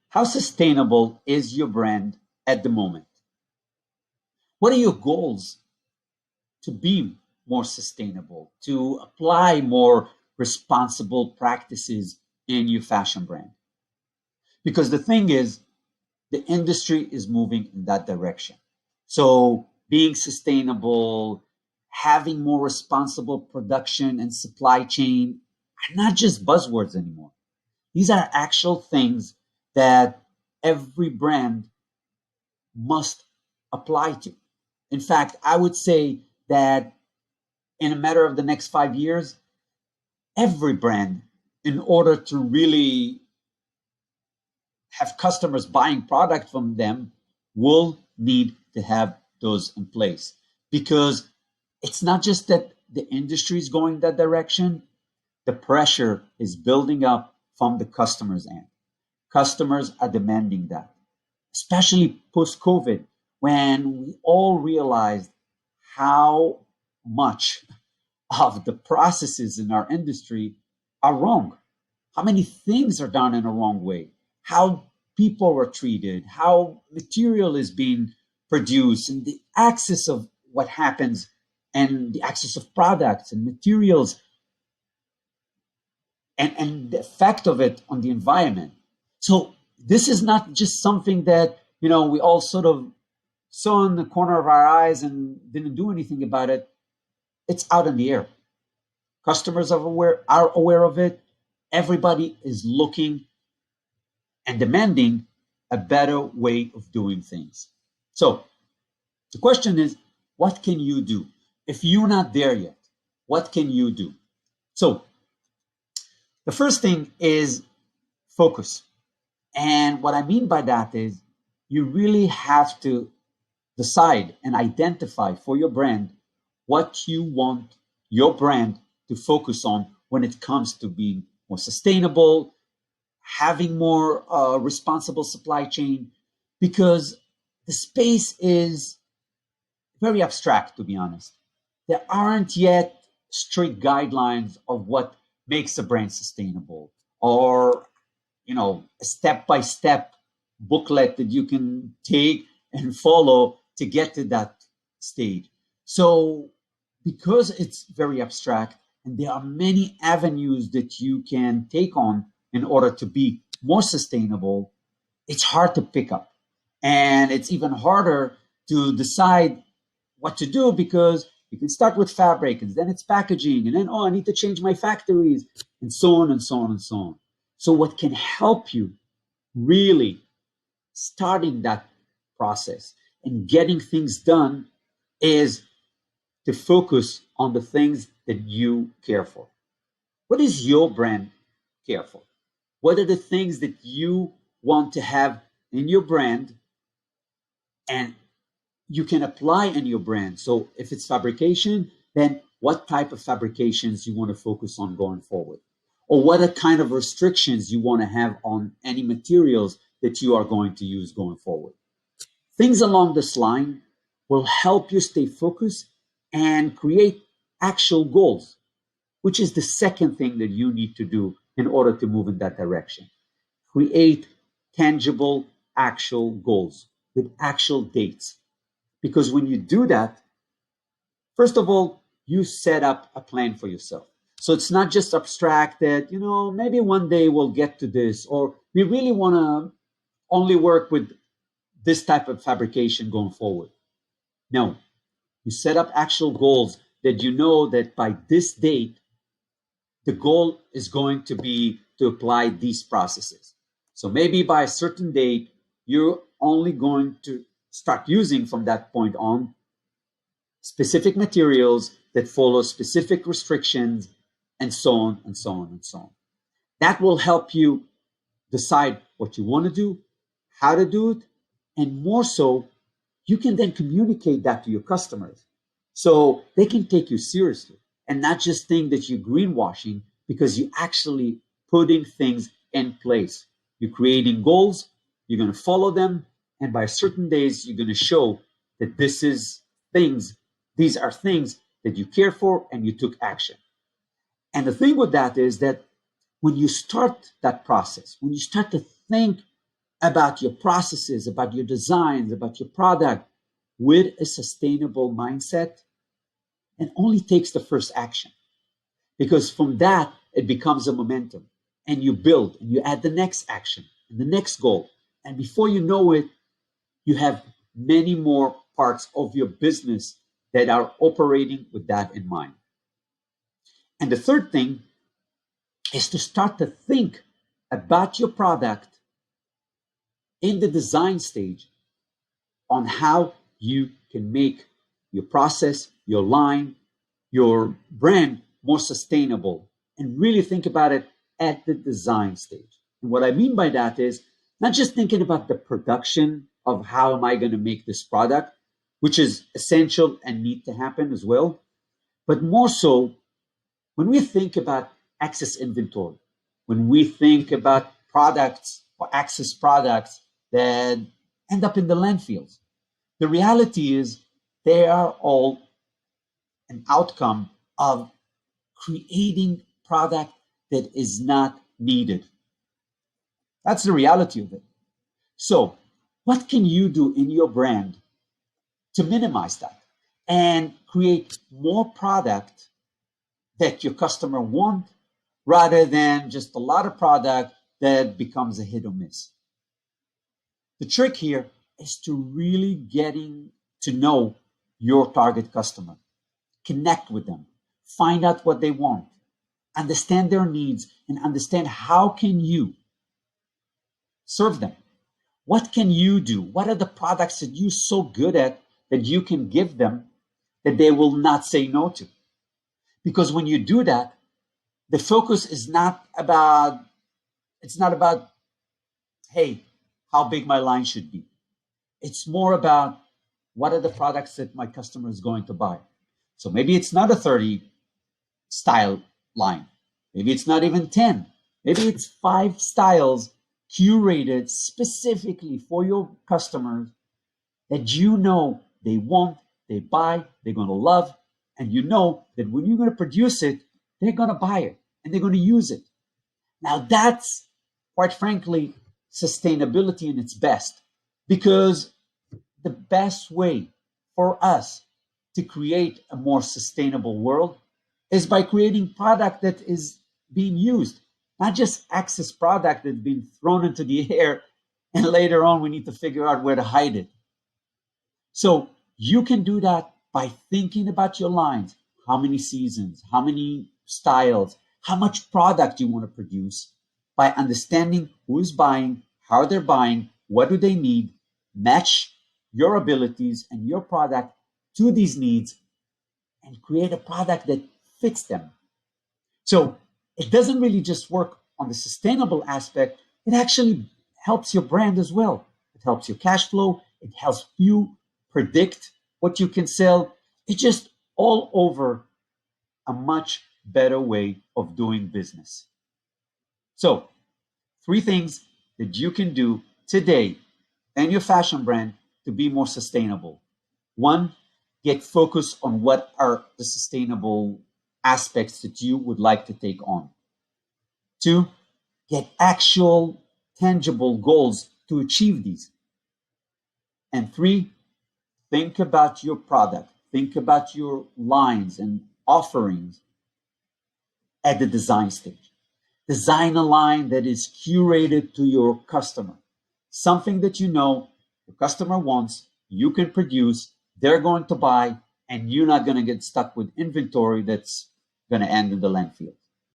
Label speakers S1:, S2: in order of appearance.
S1: How sustainable is your brand at the moment? What are your goals to be more sustainable, to apply more responsible practices in your fashion brand? Because the thing is, the industry is moving in that direction. So, being sustainable, having more responsible production and supply chain are not just buzzwords anymore. These are actual things that every brand must apply to. In fact, I would say that in a matter of the next 5 years, every brand, in order to really have customers buying product from them, will need to have those in place. Because it's not just that the industry is going that direction, the pressure is building up from the customers' end. Customers are demanding that, especially post COVID, when we all realized how much of the processes in our industry are wrong. How many things are done in a wrong way? How people are treated, how material is being produced, and the access of what happens and the access of products and materials and the effect of it on the environment. So this is not just something that, we all sort of saw in the corner of our eyes and didn't do anything about it. It's out in the air. Customers are aware of it. Everybody is looking and demanding a better way of doing things. So the question is, what can you do? If you're not there yet, what can you do? So the first thing is focus. And what I mean by that is you really have to decide and identify for your brand what you want your brand to focus on when it comes to being more sustainable, having more responsible supply chain, because the space is very abstract, to be honest. There aren't yet strict guidelines of what makes a brand sustainable, or a step by step booklet that you can take and follow to get to that stage. So, because it's very abstract and there are many avenues that you can take on in order to be more sustainable, it's hard to pick up. And it's even harder to decide what to do, because you can start with fabric and then it's packaging and then, oh, I need to change my factories and so on and so on and so on. So, what can help you really starting that process and getting things done is to focus on the things that you care for. What is your brand care for? What are the things that you want to have in your brand and you can apply in your brand? So if it's fabrication, then what type of fabrications you want to focus on going forward? Or what are kind of restrictions you want to have on any materials that you are going to use going forward? Things along this line will help you stay focused and create actual goals, which is the second thing that you need to do in order to move in that direction. Create tangible, actual goals with actual dates. Because when you do that, first of all, you set up a plan for yourself. So it's not just abstract that, maybe one day we'll get to this, or we really want to only work with this type of fabrication going forward. No, you set up actual goals that you know that by this date, the goal is going to be to apply these processes. So maybe by a certain date, you're only going to start using from that point on specific materials that follow specific restrictions, and so on and so on and so on. That will help you decide what you want to do, how to do it, and more so, you can then communicate that to your customers so they can take you seriously and not just think that you're greenwashing, because you're actually putting things in place. You're creating goals, you're going to follow them, and by certain days, you're going to show that things, these are things that you care for and you took action. And the thing with that is that when you start that process, when you start to think about your processes, about your designs, about your product with a sustainable mindset, and only takes the first action. Because from that, it becomes a momentum. And you build and you add the next action and the next goal. And before you know it, you have many more parts of your business that are operating with that in mind. And the third thing is to start to think about your product in the design stage on how you can make your process, your line, your brand more sustainable, and really think about it at the design stage. And what I mean by that is not just thinking about the production of how am I going to make this product, which is essential and need to happen as well, but more so when we think about excess inventory, when we think about products or excess products that end up in the landfills, the reality is they are all an outcome of creating product that is not needed. That's the reality of it. So, what can you do in your brand to minimize that and create more product that your customer want rather than just a lot of product that becomes a hit or miss? The trick here is to really getting to know your target customer, connect with them, find out what they want, understand their needs, and understand how can you serve them. What can you do? What are the products that you're so good at that you can give them that they will not say no to? Because when you do that, the focus is not about, it's not about, hey, how big my line should be. It's more about what are the products that my customer is going to buy. So maybe it's not a 30 style line. Maybe it's not even 10. Maybe it's 5 styles curated specifically for your customers that you know they want, they buy, they're going to love, and you know that when you're going to produce it, they're going to buy it and they're going to use it. Now that's, quite frankly, sustainability in its best, because the best way for us to create a more sustainable world is by creating product that is being used, not just excess product that's been thrown into the air and later on we need to figure out where to hide it. So you can do that by thinking about your lines, how many seasons, how many styles, how much product you want to produce, by understanding who is buying, how they're buying, what do they need, match your abilities and your product to these needs, and create a product that fits them. So it doesn't really just work on the sustainable aspect, it actually helps your brand as well. It helps your cash flow, it helps you predict what you can sell. It's just all over a much better way of doing business. So, 3 things that you can do today and your fashion brand to be more sustainable. 1, get focused on what are the sustainable aspects that you would like to take on. 2, get actual tangible goals to achieve these. And 3, think about your product, think about your lines and offerings at the design stage. Design a line that is curated to your customer, something that you know the customer wants, you can produce, they're going to buy, and you're not going to get stuck with inventory that's going to end in the landfill.